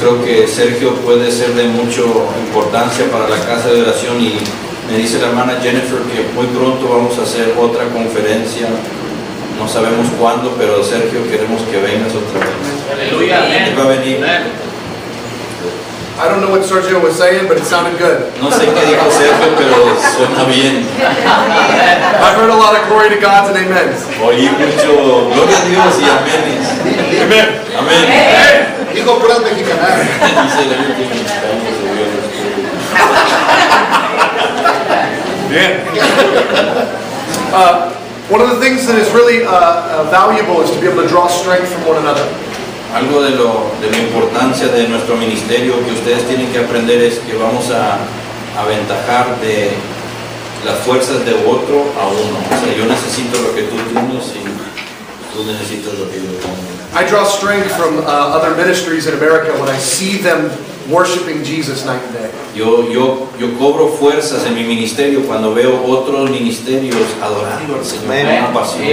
creo que Sergio puede ser de mucha importancia para la Casa de Oración y me dice la hermana Jennifer que muy pronto vamos a hacer otra conferencia, no sabemos cuándo, pero Sergio queremos que vengas otra vez. Aleluya. Él va a venir. I don't know what Sergio was saying, but it sounded good. No sé qué dijo Sergio, pero suena bien. I've heard a lot of glory to God and amens. Oí mucho gloria a Dios y aménes. Amen. Amén. Dijo puras mexicanas. Dice la gente mexicana, One of the things that is really valuable is to be able to draw strength from one another. Algo de la importancia de nuestro ministerio que ustedes tienen que aprender es que vamos a aventajar de las fuerzas de otro a uno. O sea, yo necesito lo que tú tienes y tú necesitas lo que yo tengo. I draw strength from other ministries in America when I see them worshiping Jesus night and day. Yo cobro fuerzas en mi ministerio cuando veo otros ministerios adorando al Señor con una pasión.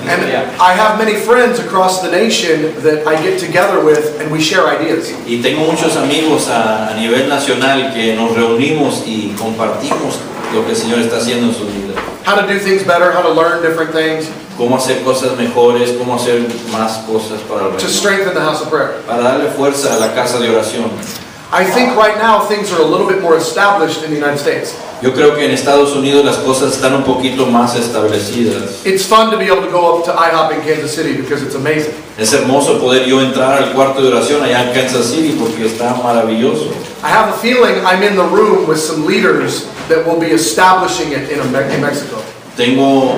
And I have many friends across the nation that I get together with and we share ideas. Y tengo muchos amigos a nivel nacional que nos reunimos y compartimos lo que el Señor está haciendo en sus vidas. How to do things better, how to learn different things. Cómo hacer cosas mejores, cómo hacer más cosas para el To reino. strengthen the house of prayer. Para darle fuerza a la casa de oración. I think right now things are a little bit more established in the United States. Yo creo que en Estados Unidos las cosas están un poquito más establecidas. It's fun to be able to go up to IHOP in Kansas City because it's amazing. Es hermoso poder yo entrar al cuarto de oración allá en Kansas City porque está maravilloso. I have a feeling I'm in the room with some leaders that will be establishing it in Mexico. Tengo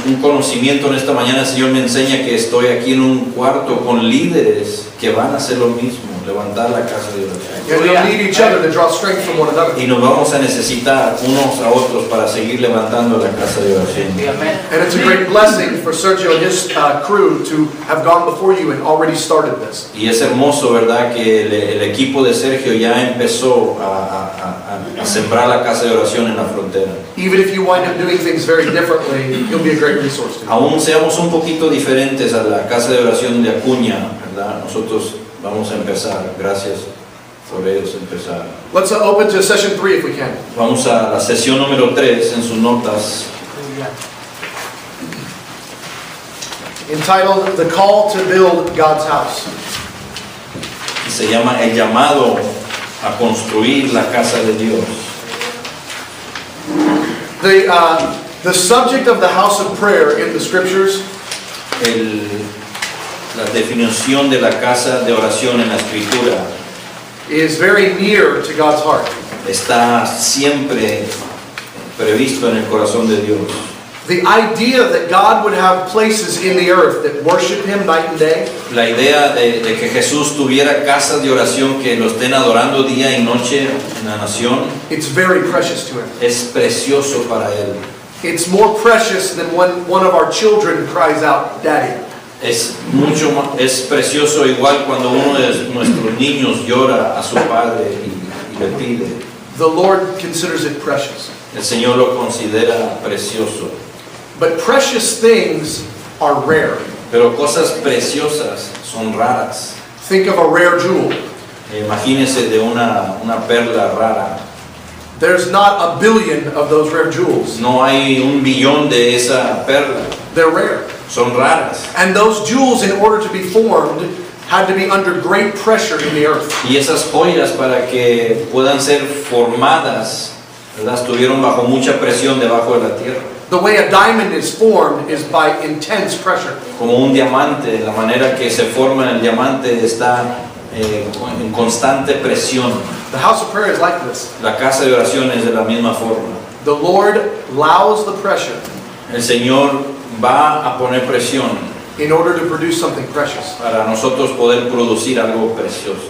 un conocimiento en esta mañana. El Señor me enseña que estoy aquí en un cuarto con líderes que van a hacer lo mismo, levantar la casa de oración. And we'll need each other to draw strength from one another. Y nos vamos a necesitar unos a otros para seguir levantando la casa de oración. And it's a great blessing for Sergio and his crew to have gone before you and already started this. Y es hermoso, ¿verdad?, que el equipo de Sergio ya empezó a sembrar la casa de oración en la frontera. Even if you wind up doing things very differently, he'll be a great resource to you. Aún seamos un poquito diferentes a la casa de oración de Acuña, ¿verdad? Nosotros vamos a empezar. Gracias por ellos empezar. Let's open to session 3 if we can. Vamos a la sesión número 3 en sus notas. Entitled The Call to Build God's House. Y se llama El llamado a construir la casa de Dios. The subject of the house of prayer in the scriptures La definición de la casa de oración en la escritura is very near to God's heart. está siempre previsto en el corazón de Dios. The idea that God would have places in the earth that worship Him night and day La idea de que Jesús tuviera casas de oración que lo estén adorando día y noche en la nación it's very precious to Him. es precioso para Él. It's more precious than when one of our children cries out, Daddy. Es precioso igual cuando uno de nuestros niños llora a su padre y le pide. The Lord considers it precious. El Señor lo considera precioso. But precious things are rare. Pero cosas preciosas son raras. Think of a rare jewel. Imagínese de una perla rara. There's not a billion of those rare jewels. No hay 1 billón de esa perla. They're rare. Son raras. And those jewels, in order to be formed, had to be under great pressure in the earth. Y esas joyas para que puedan ser formadas, ¿verdad?, estuvieron bajo mucha presión debajo de la tierra. The way a diamond is formed is by intense pressure. Como un diamante, la manera que se forma el diamante está en constante presión. The house of prayer is like this. La casa de oración es de la misma forma. The Lord allows the pressure El Señor va a poner presión in order to produce something precious. para nosotros poder producir algo precioso.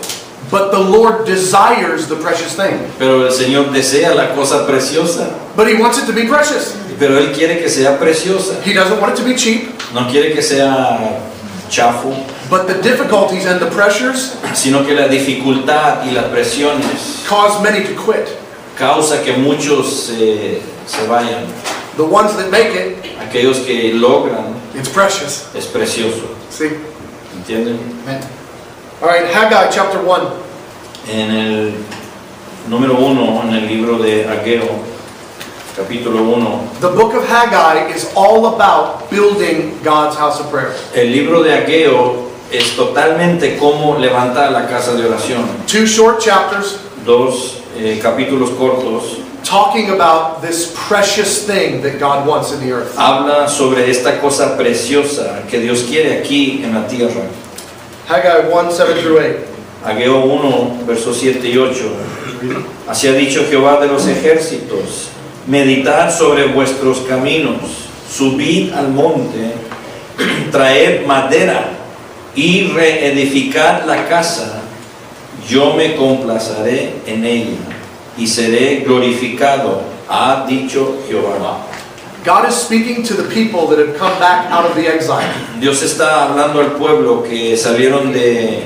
But the Lord desires the precious thing. Pero el Señor desea la cosa preciosa. But He wants it to be precious. Pero Él quiere que sea preciosa. He doesn't want it to be cheap. No quiere que sea chafo, But the difficulties and the pressures sino que la dificultad y las presiones cause many to quit. causa que muchos se vayan. The ones that make it, Aquellos que logran, it's precious. es precioso. See? ¿Entienden? All right, Haggai chapter 1. En el número 1, en el libro de Ageo, capítulo 1. The book of Haggai is all about building God's house of prayer. El libro de Ageo es totalmente cómo levantar la casa de oración. 2 short chapters. 2 capítulos cortos. Talking about this precious thing that God wants in the earth. Habla sobre esta cosa preciosa que Dios quiere aquí en la tierra. Haggai 1:7-8. Ageo 1, versos 7 y 8. Así ha dicho Jehová de los ejércitos: meditad sobre vuestros caminos, subid al monte, traed madera y reedificad la casa. Yo me complaceré en ella y seré glorificado, ha dicho Jehová. God is speaking to the people that have come back out of the exile. Dios está hablando al pueblo que salieron de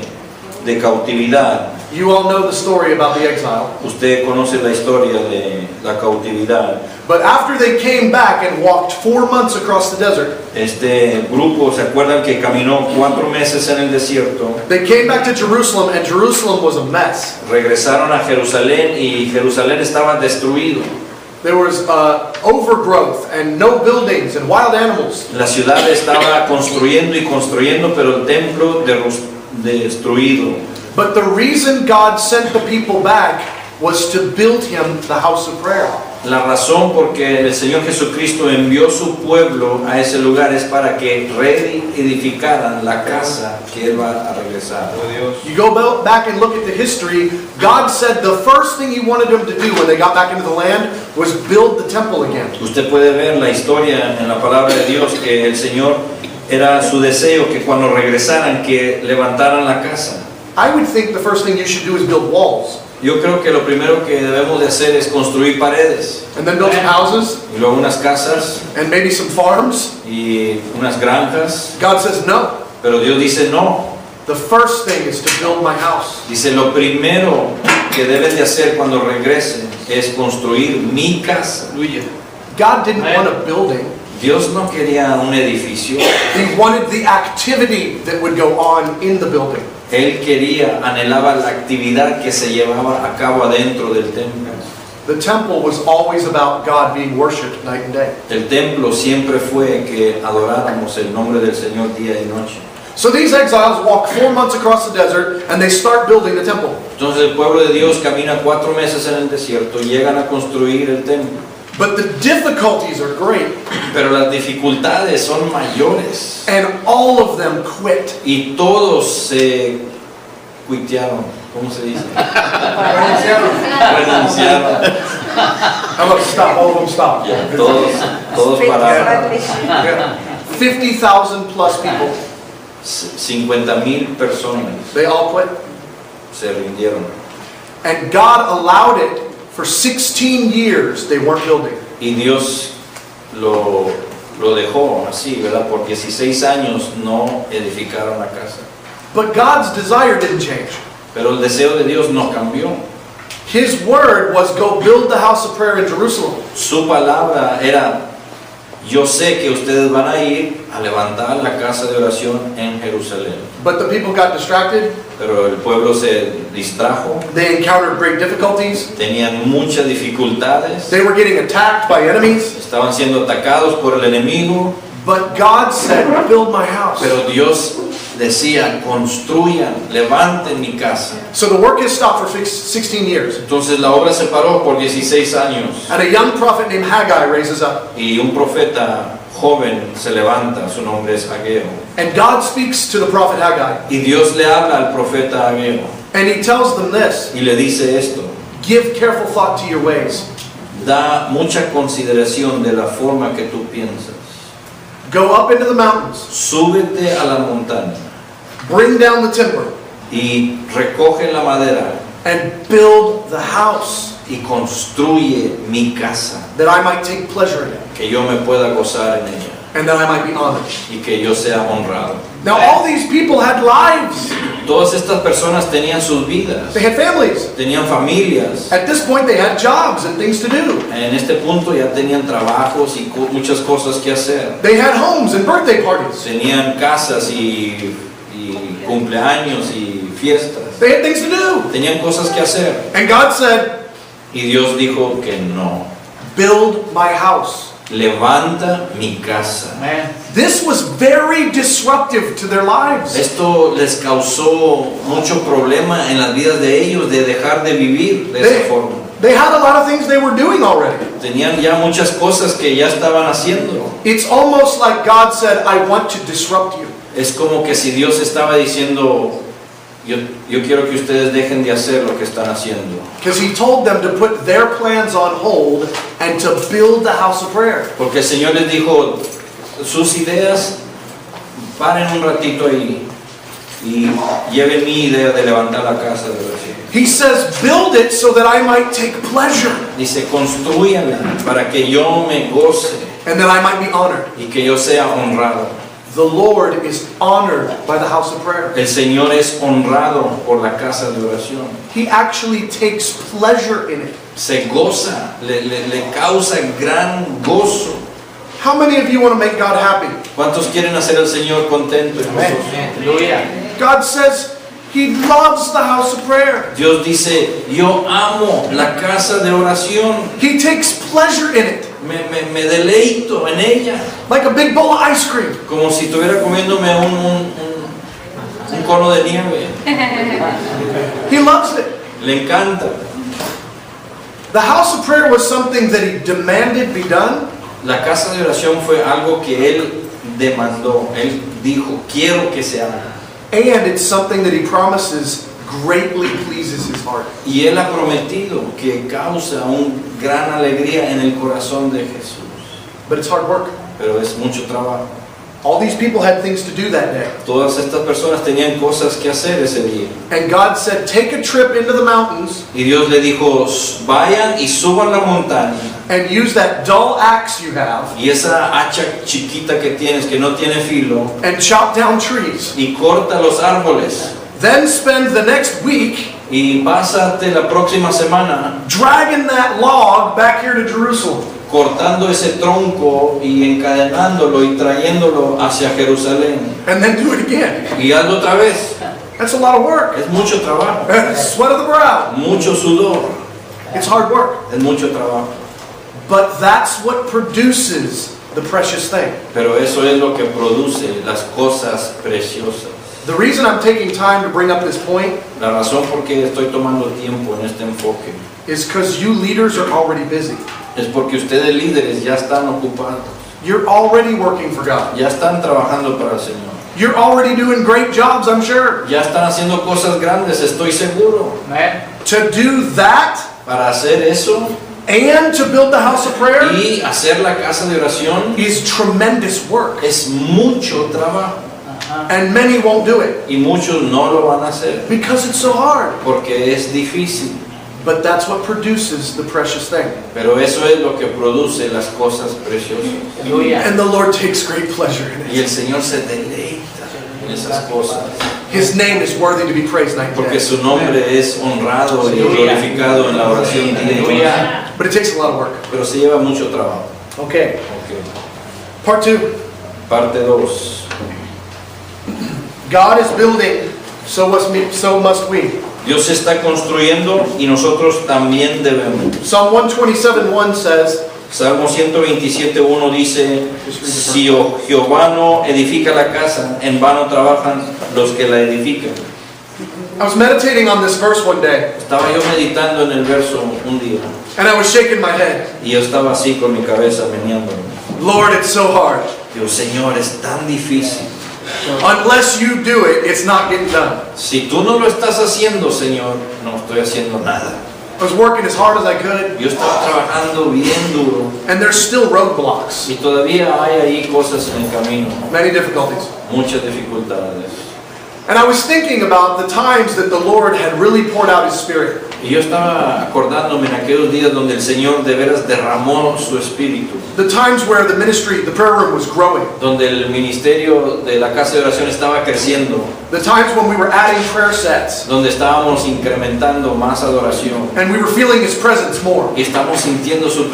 cautividad. You all know the story about the exile. Usted conoce la historia de la cautividad. But after they came back and walked 4 months across the desert, Este grupo, ¿se acuerdan que caminó 4 meses en el desierto? they came back to Jerusalem, and Jerusalem was a mess. Regresaron a Jerusalén y Jerusalén estaba destruido. There was overgrowth and no buildings and wild animals. La ciudad estaba construyendo y construyendo, pero el templo destruido. But the reason God sent the people back was to build him the house of prayer. La razón por que el Señor Jesucristo envió su pueblo a ese lugar es para que reedificaran la casa que Él va a regresar. You go back and look at the history. God said the first thing He wanted them to do when they got back into the land was build the temple again. Usted puede ver la historia en la palabra de Dios que el Señor era su deseo que cuando regresaran que levantaran la casa. I would think the first thing you should do is build walls. Yo creo que lo primero que debemos de hacer es construir paredes And then build some houses y luego unas casas and maybe some farms. y unas granjas, God says no. pero Dios dice no. The first thing is to build my house. Dice lo primero que deben de hacer cuando regresen es construir mi casa. God didn't want a building. Dios no quería un edificio. He wanted the activity that would go on in the building. Él quería, anhelaba la actividad que se llevaba a cabo adentro del templo. The temple was always about God being worshipped night and day. El templo siempre fue que adoráramos el nombre del Señor día y noche. So these exiles walk 4 months across the desert and they start building the temple. Entonces el pueblo de Dios camina 4 meses en el desierto y llegan a construir el templo. But the difficulties are great. Pero las dificultades son mayores. And all of them quit. Y todos se cuitearon. ¿Cómo se dice? Renunciaron. How about stop? All of them stop. Ya, todos pararon. Yeah. 50,000 plus people. 50,000 personas They all quit. se rindieron. And God allowed it for 16 years. They weren't building. Y Dios lo dejó así, ¿verdad? Por 16 años no edificaron la casa. But God's desire didn't change. Pero el deseo de Dios no cambió. His word was go build the house of prayer in Jerusalem. Su palabra era: yo sé que ustedes van a ir a levantar la casa de oración en Jerusalén. But the people got distracted. Pero el pueblo se distrajo. They encountered great difficulties. Tenían muchas dificultades. They were getting attacked by enemies. Estaban siendo atacados por el enemigo. But God said, build my house. Pero Dios decía: construyan, levanten mi casa. So the work has stopped for 16 years. Entonces la obra se paró por 16 años. And a young prophet named Haggai raises up. Y un profeta joven se levanta, su nombre es Ageo. And God speaks to the prophet Haggai. Y Dios le habla al profeta Ageo. And he tells them this. Y le dice esto: Give careful thought to your ways. da mucha consideración de la forma que tú piensas. Go up into the mountains. Súbete a la montaña Bring down the timber. y recoge la madera And build the house. y construye mi casa, That I might take pleasure in it. que yo me pueda gozar en ella And that I might be honored. y que yo sea honrado. Now all these people had lives. Todas estas personas tenían sus vidas, They had families. tenían familias. At this point they had jobs and things to do. En este punto ya tenían trabajos y muchas cosas que hacer. They had homes and birthday parties. Tenían casas y cumpleaños y fiestas. They had things to do. Tenían cosas que hacer. And God said, Y Dios dijo que no. build my house. Levanta mi casa. This was very disruptive to their lives. Esto les causó mucho problema en las vidas de ellos de dejar de vivir de esa forma. They had a lot of things they were doing already. Tenían ya muchas cosas que ya estaban haciendo. It's almost like God said, I want to disrupt you. Es como que si Dios estaba diciendo, yo quiero que ustedes dejen de hacer lo que están haciendo. Because he told them to put their plans on hold and to build the house of prayer. Porque el Señor les dijo, sus ideas, paren un ratito ahí y lleven mi idea de levantar la casa de oración. He says, build it so that I might take pleasure Dice, construyanla para que yo me goce and that I might be honored. y que yo sea honrado. The Lord is honored by the house of prayer. El Señor es honrado por la casa de oración. He actually takes pleasure in it. Se goza, le causa gran gozo. How many of you want to make God happy? ¿Cuántos quieren hacer al Señor contento y gozoso? God says he loves the house of prayer. Dios dice, yo amo la casa de oración. He takes pleasure in it. Me deleito en ella. Like a big bowl of ice cream. Como si estuviera comiéndome un cono de nieve. He loves it. Le encanta. The house of prayer was something that he demanded be done. La casa de oración fue algo que Él demandó. Él dijo, quiero que se haga. And it's something that he promises greatly pleases his heart. Y Él ha prometido que causa una gran alegría en el corazón de Jesús. But it's hard work. Pero es mucho trabajo. All these people had things to do that day. Todas estas personas tenían cosas que hacer ese día. And God said, take a trip into the mountains Y Dios le dijo, vayan y suban la montaña. and use that dull axe you have Y esa hacha chiquita que tienes, que no tiene filo, and chop down trees. y corta los árboles. Then spend the next week Y pásate la próxima semana dragging that log back here to Jerusalem. cortando ese tronco y encadenándolo y trayéndolo hacia Jerusalén. And then do it again. Y hazlo otra vez. That's a lot of work. Es mucho trabajo. Sweat of the brow. Mucho sudor. It's hard work. Es mucho trabajo. But that's what produces the precious thing. Pero eso es lo que produce las cosas preciosas. The reason I'm taking time to bring up this point La razón por qué estoy tomando tiempo en este enfoque is because you leaders are already busy. es porque ustedes líderes ya están ocupados. You're already working for God. Ya están trabajando para el Señor. You're already doing great jobs, I'm sure. Ya están haciendo cosas grandes, estoy seguro. To do that Para hacer eso and to build the house of prayer y hacer la casa de oración is tremendous work. es mucho trabajo. And many won't do it Y muchos no lo van a hacer because it's so hard. porque es difícil. But that's what produces the precious thing. Pero eso es lo que produce las cosas preciosas. And the Lord takes great pleasure in Y it. el Señor se deleita en esas cosas. His name is worthy to be praised night and Porque day. su nombre es honrado y glorificado en la oración día y noche. But it takes a lot of work. Pero se lleva mucho trabajo. Okay. Okay. Part 2. Parte 2. God is building, so must we. Dios está construyendo y nosotros también debemos. Psalm 127:1 says, Salmo 127:1 dice, si Jehová no edifica la casa, en vano trabajan los que la edifican. I was meditating on this verse one day, Estaba yo meditando en el verso un día and I was shaking my head. y yo estaba así con mi cabeza meneándome. Lord, it's so hard. Digo, Señor, es tan difícil. Unless you do it, it's not getting done. Si tú no lo estás haciendo, Señor, no estoy haciendo nada. I was working as hard as I could, Yo estaba trabajando bien duro and there's still roadblocks, y todavía hay ahí cosas en el camino, many difficulties. muchas dificultades. And I was thinking about the times that the Lord had really poured out His Spirit. Y yo estaba acordándome en aquellos días donde el Señor de veras derramó su espíritu, The times where the ministry, the prayer room was growing. donde el ministerio de la casa de oración estaba creciendo, The times when we were adding prayer sets, donde estábamos incrementando más adoración and we were feeling His presence more. y estamos sintiendo su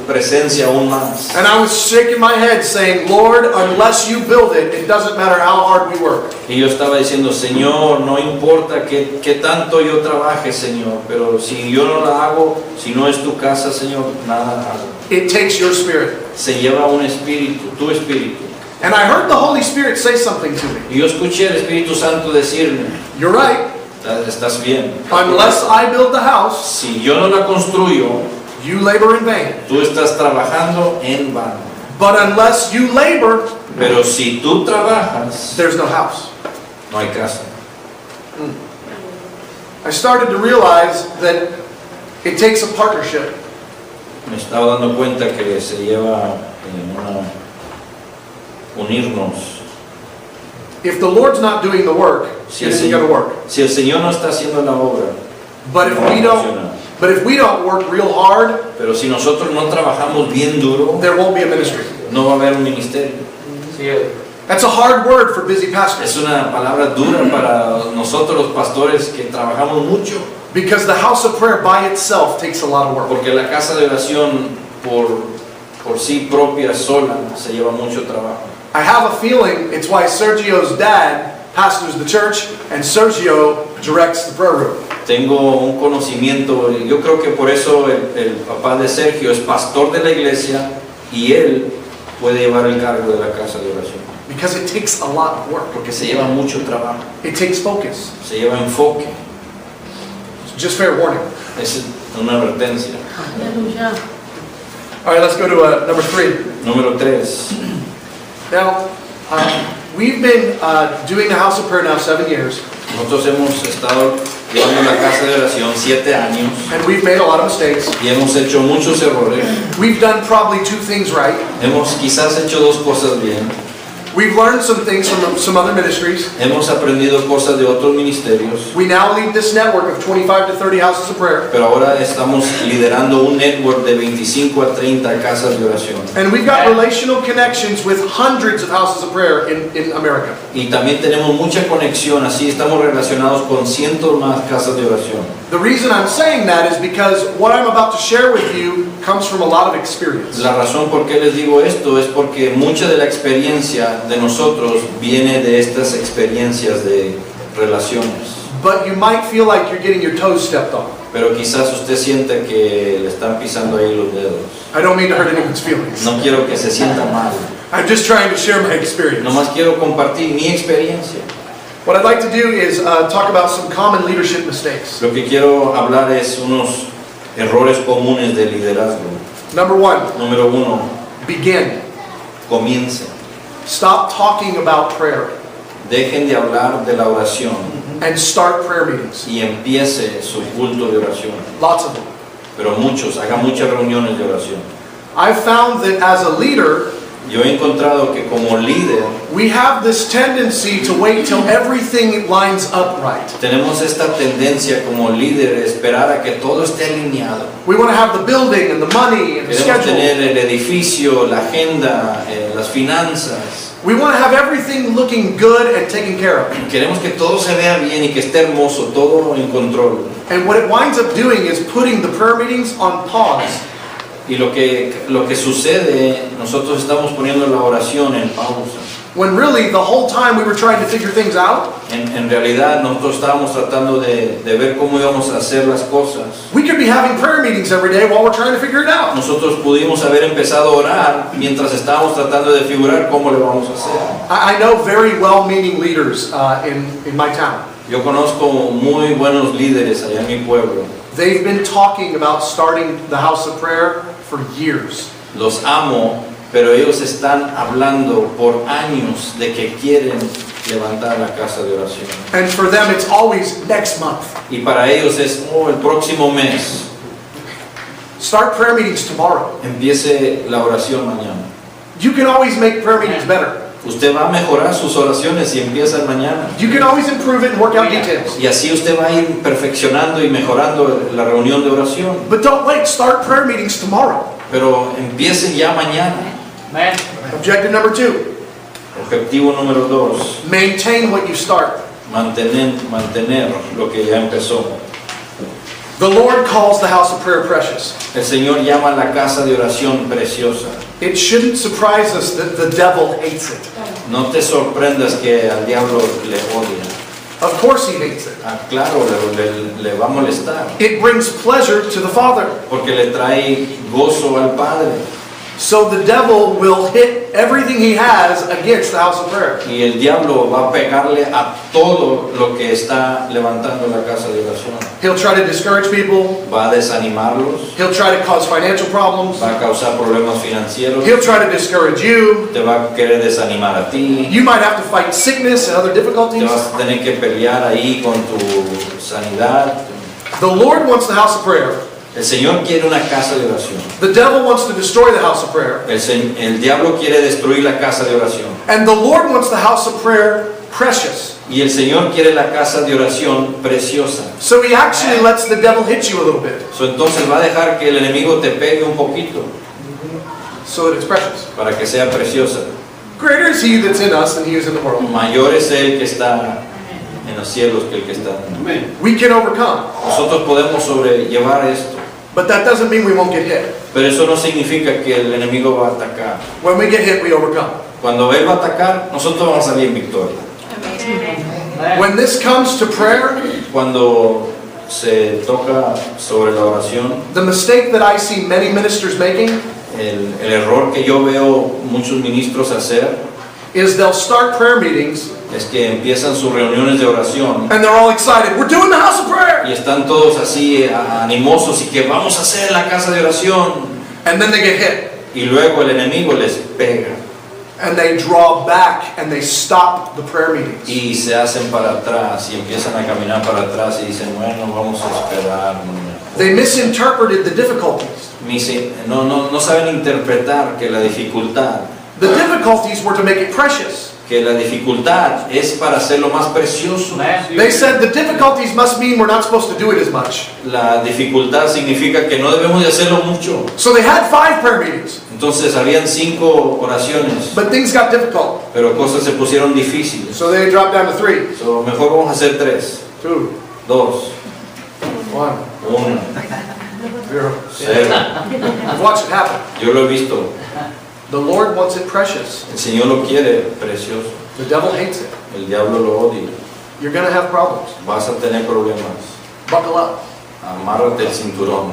presencia aún más. And I was shaking my head saying, Lord, unless you build it, it doesn't matter how hard we work. Y yo yo estaba diciendo, Señor, no importa que tanto yo trabaje, Señor, pero si yo no la hago, si no es tu casa, Señor, nada hago. It takes your spirit. Se lleva un espíritu, tu espíritu. And I heard the Holy Spirit say something to me. Y yo escuché al Espíritu Santo decirme, You're right. estás bien. Unless I build the house, Si yo no la construyo, you labor in vain. tú estás trabajando en vano. But unless you labor, Pero si tú trabajas, there's no house. no hay casa. I started to realize that it takes a partnership. Me estaba dando cuenta que se lleva unirnos. If the Lord's not doing the work, Si it el, isn't going to work. si el Señor no está haciendo la obra, But if no va a we don't, funcionar. but if we don't work real hard, Pero si nosotros no trabajamos bien duro, there won't be a ministry. no va a haber un ministerio. That's a hard word for busy Es pastors, una palabra dura para nosotros los pastores que trabajamos mucho, because the house of prayer by itself takes a lot of work. porque la casa de oración por sí propia, sola, se lleva mucho trabajo. I have a feeling it's why Sergio's dad pastors the church and Sergio directs the prayer room. Tengo un conocimiento, yo creo que por eso el papá de Sergio es pastor de la iglesia y él puede llevar el cargo de la casa de oración. Because it takes a lot of work. Porque se lleva mucho trabajo, It takes focus. se lleva enfoque, Just fair warning. es una advertencia. All right, let's go to number 3. Número 3. Now, we've been doing the house of prayer now 7 years, Nosotros hemos estado llevando la casa de oración 7 años and we've made a lot of mistakes. y hemos hecho muchos errores. We've done probably 2 things right. Hemos quizás hecho 2 cosas bien. We've learned some things from some other ministries. Hemos aprendido cosas de otros ministerios. We now lead this network of 25 to 30 houses of prayer. Pero ahora estamos liderando un network de 25 a 30 casas de oración. And we've got relational connections with hundreds of houses of prayer in America. Y también tenemos mucha conexión, así estamos relacionados con cientos más casas de oración. The reason I'm saying that is because what I'm about to share with you comes from a lot of experience. La razón por qué les digo esto es porque mucha de la experiencia de nosotros viene de estas experiencias de relaciones. But you might feel like you're getting your toes stepped on. Pero quizás usted sienta que le están pisando ahí los dedos. I don't mean to hurt anyone's feelings. No quiero que se sienta mal. I'm just trying to share my experience. Nomás quiero compartir mi experiencia. What I'd like to do is talk about some common leadership mistakes. Lo que quiero hablar es unos errores comunes de liderazgo. Number 1, Número 1, begin. comience. Stop talking about prayer Dejen de hablar de la oración and start prayer meetings. y empiece su culto de oración. Lots of them. Pero haga muchas reuniones de oración. I've found that as a leader, Yo he encontrado que como líder we have this tendency to wait till everything lines up right. tenemos esta tendencia como líder de esperar a que todo esté alineado. We want to have the building and the money and the Queremos schedule. tener el edificio, la agenda, las finanzas. We want to have everything looking good and taken care of. Queremos que todo se vea bien y que esté hermoso, todo en control. And what it winds up doing is putting the prayer meetings on pause. Y lo que sucede, nosotros estamos poniendo la oración en pausa. When really the whole time we were trying to figure things out. En realidad nosotros estábamos tratando de ver cómo íbamos a hacer las cosas. We could be having prayer meetings every day while we're trying to figure it out. Nosotros pudimos haber empezado a orar mientras estábamos tratando de figurar cómo le vamos a hacer. I know very well-meaning leaders in my town. Yo conozco muy buenos líderes allá en mi pueblo. They've been talking about starting the house of prayer for years. Los amo, pero ellos están hablando por años de que quieren levantar la casa de oración. And for them it's always next month. Y para ellos es, el próximo mes. Start prayer meetings tomorrow. Empiece la oración mañana. You can always make prayer meetings better. Usted va a mejorar sus oraciones si empiezan mañana. You can always improve it and work out details. Y así usted va a ir perfeccionando y mejorando la reunión de oración. But don't wait, start prayer meetings tomorrow. Pero empiece ya mañana. Objective number 2, Objetivo número 2. maintain what you start. Mantener lo que ya empezó. The Lord calls the house of prayer precious. El Señor llama la casa de oración preciosa. It shouldn't surprise us that the devil hates it. No te sorprendas que al diablo le odia. Of course he hates it. Ah, claro, le va a molestar. It brings pleasure to the Father. Porque le trae gozo al Padre. So the devil will hit everything he has against the house of prayer. Y el diablo va a pegarle a todo lo que está levantando la casa de oración. He'll try to discourage people. Va a desanimarlos. He'll try to cause financial problems. Va a causar problemas financieros. He'll try to discourage you. Te va a querer desanimar a ti. You might have to fight sickness and other Te difficulties. vas a tener que pelear ahí con tu sanidad. The Lord wants the house of prayer. El Señor quiere una casa de oración. The devil wants to destroy the house of prayer. El diablo quiere destruir la casa de oración. And the Lord wants the house of prayer precious. Y el Señor quiere la casa de oración preciosa. So he actually lets the devil hit you a little bit. Entonces va a dejar que el enemigo te pegue un poquito So that it's precious. para que sea preciosa. Greater is he that's in us than he is in the world. Mayor es el que está en los cielos que el que está. We can overcome. Nosotros podemos sobrellevar esto. But that doesn't mean we won't get hit. Pero eso no significa que el enemigo va a atacar. When we get hit, we overcome. Cuando él va a atacar, nosotros vamos a salir en victoria. When this comes to prayer, Cuando se toca sobre la oración, the mistake that I see many ministers making el error que yo veo muchos ministros hacer is they'll start prayer meetings es que empiezan sus reuniones de oración and they're all excited. We're doing the house of prayer. y están todos así animosos y que vamos a hacer la casa de oración, And then they get hit. y luego el enemigo les pega And they draw back and they stop the prayer meetings. y se hacen para atrás y empiezan a caminar para atrás y dicen, bueno, vamos a esperar. They misinterpreted the difficulties. No saben interpretar que la dificultad, The difficulties were to make it precious. que la dificultad es para hacerlo más precioso. They said the difficulties must mean we're not supposed to do it as much. La dificultad significa que no debemos de hacerlo mucho. So they had 5 prayer meetings, Entonces habían 5 oraciones, but things got difficult. pero cosas se pusieron difíciles. So they dropped down to 3, So, mejor vamos a hacer 3, 2, 2, 1, 1, 0. 0. I've watched it happen. Yo lo he visto. The Lord wants it precious. El Señor lo quiere precioso. The devil hates it. El diablo lo odia. You're going to have problems. Vas a tener problemas. Buckle up. Amárrate el cinturón.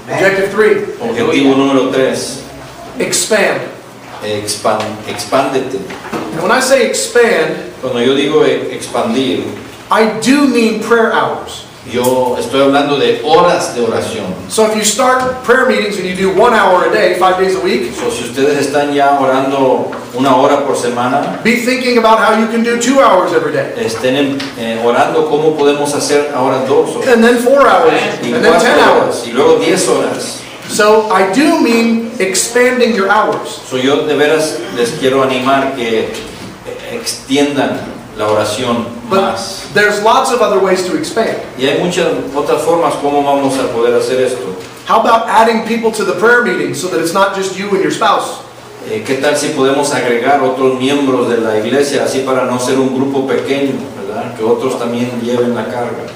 Objective 3, Objetivo número 3. expand. Expándete. And when I say expand, Cuando yo digo expandir, I do mean prayer hours. yo estoy hablando de horas de oración. So if you start prayer meetings and you do 1 hour a day, 5 days a week, So, si ustedes están ya orando 1 hora por semana, be thinking about how you can do 2 hours every day. estén orando cómo podemos hacer ahora 2 horas, And then 4 hours, y and then 10 4 hours. horas, y luego 10 horas. So I do mean expanding your hours. So, yo de veras les quiero animar que extiendan la oración But más. there's lots of other ways to expand. Y hay muchas otras formas como vamos a poder hacer esto. How about adding people to the prayer meeting so that it's not just you and your spouse? ¿Qué tal si podemos agregar otros miembros de la iglesia así para no ser un grupo pequeño, ¿verdad? Que otros también lleven la carga?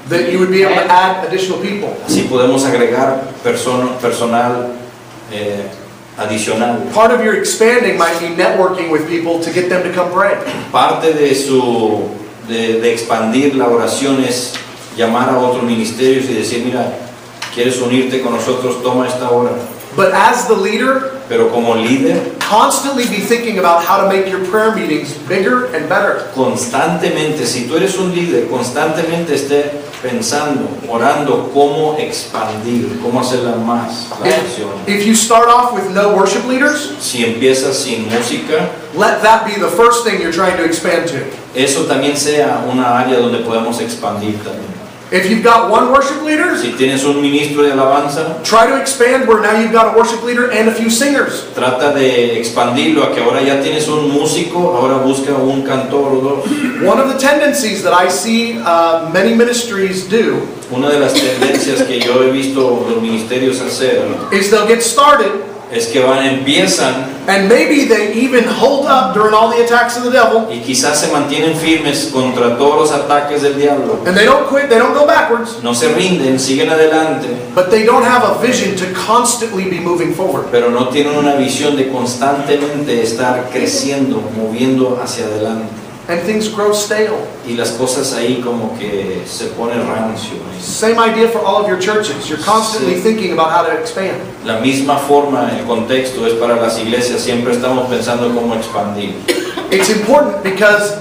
That you would be able to add additional people. Así podemos agregar personal adicional. Part of your expanding might be networking with people to get them to come pray. Parte de expandir la oración es llamar a otros ministerios y decir, mira, ¿quieres unirte con nosotros? Toma esta hora. But as the leader, Pero como líder, constantly be thinking about how to make your prayer meetings bigger and better. constantemente, si tú eres un líder, constantemente esté pensando, orando cómo expandir, cómo hacerla más la oración. If you start off with no worship leaders, Si empiezas sin música, let that be the first thing you're trying to expand to. eso también sea una área donde podemos expandir también. If you've got one worship leader, Si tienes un ministro de alabanza, try to expand where now you've got a worship leader and a few singers. trata de expandirlo a que ahora ya tienes un músico, ahora busca un cantor o 2. One of the tendencies that I see many ministries do Una de las tendencias que yo he visto los ministerios hacer is they'll get started es que empiezan And maybe they even hold up during all the attacks of the devil. Y quizás se mantienen firmes contra todos los ataques del diablo. And they don't quit, they don't go backwards. No se rinden, siguen adelante. But they don't have a vision to constantly be moving forward. Pero no tienen una visión de constantemente estar creciendo, moviendo hacia adelante. And things grow stale. Y las cosas ahí como que se ponen rancio. Same idea for all of your churches. You're constantly thinking about how to expand. La misma forma, el contexto es para las iglesias. Siempre estamos pensando cómo expandir. It's important because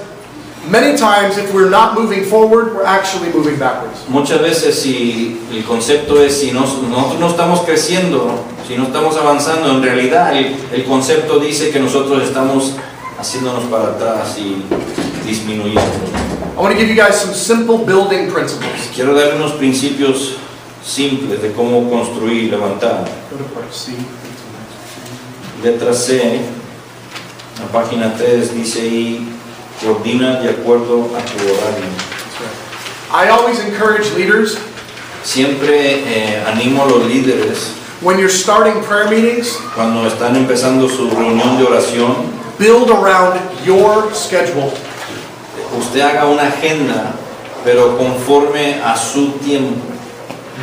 many times if we're not moving forward, we're actually moving backwards. Muchas veces si el concepto es si nosotros no estamos creciendo, si no estamos avanzando, en realidad el concepto dice que nosotros estamos haciéndonos para atrás y disminuyendo. I want to give you guys some simple building principles. Quiero darle unos principios simples de cómo construir, levantar. Letra C, la página 3 dice ahí, coordina de acuerdo a tu horario. I always encourage leaders, Siempre animo a los líderes, when you're starting prayer meetings, cuando están empezando su reunión de oración, build around your schedule. usted haga una agenda, pero conforme a su tiempo.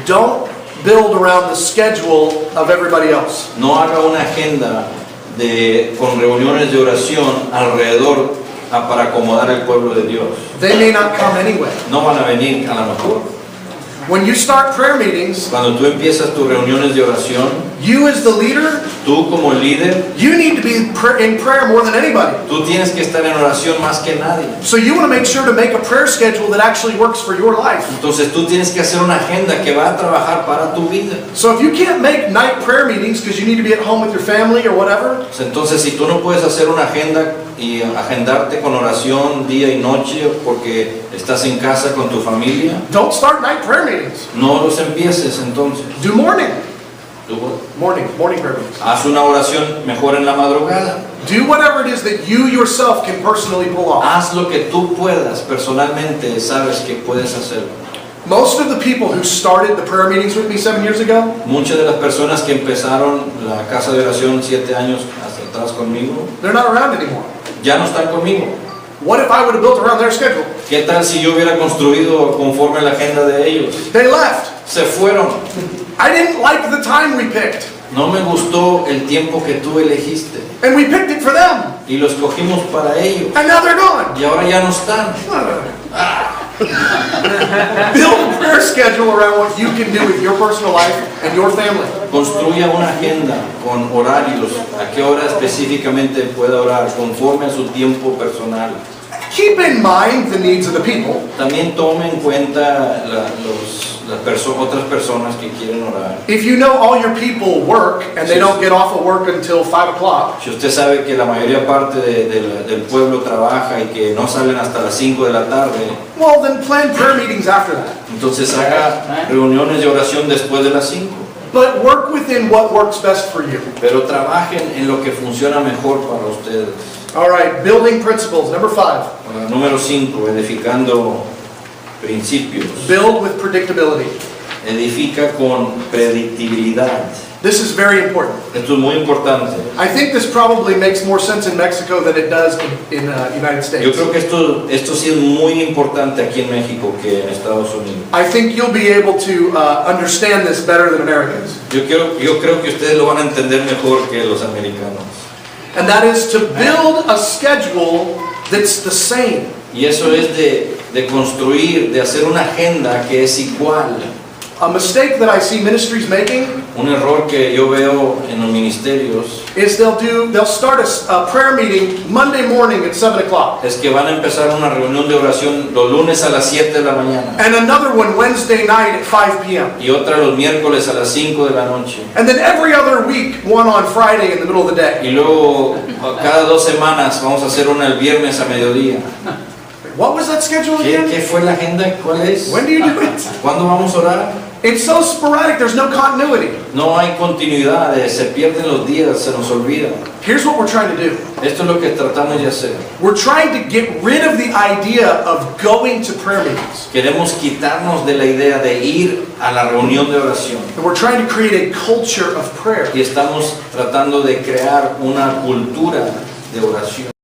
Don't build around the schedule of everybody else. No haga una agenda con reuniones de oración alrededor para acomodar al pueblo de Dios. They may not come anyway. No van a venir a lo mejor. When you start prayer meetings, Cuando tú empiezas tus reuniones de oración, you as the leader, tú como líder, you need to be in prayer more than anybody. tú tienes que estar en oración más que nadie. So you want to make sure to make a prayer schedule that actually works for your life. Entonces tú tienes que hacer una agenda que va a trabajar para tu vida. So if you can't make night prayer meetings because you need to be at home with your family or whatever, Entonces si tú no puedes hacer una agenda y agendarte con oración día y noche porque estás en casa con tu familia, don't start night prayer meetings. no los empieces entonces. Do morning. Tú Morning prayer meetings. haz una oración mejor en la madrugada. Do whatever it is that you yourself can personally pull off. Haz lo que tú puedas personalmente, sabes que puedes hacer. Most of the people who started the prayer meetings with me 7 years ago, Muchas de las personas que empezaron la casa de oración 7 años hasta atrás conmigo, they're not around anymore. ya no están conmigo. What if I would have built around their schedule? ¿Qué tal si yo hubiera construido conforme a la agenda de ellos? They left. Se fueron. I didn't like the time we picked. No me gustó el tiempo que tú elegiste. And we picked it for them. Y lo escogimos para ellos. And now they're gone. Y ahora ya no están. Build a prayer schedule around what you can do with your personal life and your family. Construya una agenda con horarios, a qué hora específicamente pueda orar, conforme a su tiempo personal. Keep in mind the needs of the people. También tome en cuenta otras personas que quieren orar. If you know all your people work and they don't get off of work until 5 o'clock, Si usted sabe que la mayoría parte del pueblo trabaja y que no salen hasta las 5 de la tarde, well, then plan prayer meetings after that. entonces haga reuniones de oración después de las 5. But work within what works best for you. Pero trabajen en lo que funciona mejor para ustedes. All right, building principles. Number 5. Número 5, edificando principios. Build with predictability. Edifica con predictibilidad. This is very important. Esto es muy importante. I think this probably makes more sense in Mexico than it does in United States. Yo creo que esto sí es muy importante aquí en México que en Estados Unidos. I think you'll be able to understand this better than Americans. Yo creo que ustedes lo van a entender mejor que los americanos. And that is to build a schedule that's the same. Y eso es de construir, de hacer una agenda que es igual. A mistake that I see ministries making Un error que yo veo en los ministerios is they'll start a prayer meeting Monday morning at 7 o'clock. es que van a empezar una reunión de oración los lunes a las 7 de la mañana And another one Wednesday night at 5 p.m. y otra los miércoles a las 5 de la noche. And then every other week, one on Friday in the middle of the day. Y luego cada 2 semanas vamos a hacer una el viernes a mediodía. What was that schedule again? ¿Qué fue la agenda? ¿Cuál es? When do you do it? ¿Cuándo vamos a orar? It's so sporadic, there's no continuity. No hay continuidad, se pierden los días, se nos olvida. Here's what we're trying to do. Esto es lo que tratamos de hacer. We're trying to get rid of the idea of going to prayer meetings. Queremos quitarnos de la idea de ir a la reunión de oración. And we're trying to create a culture of prayer. Y estamos tratando de crear una cultura de oración.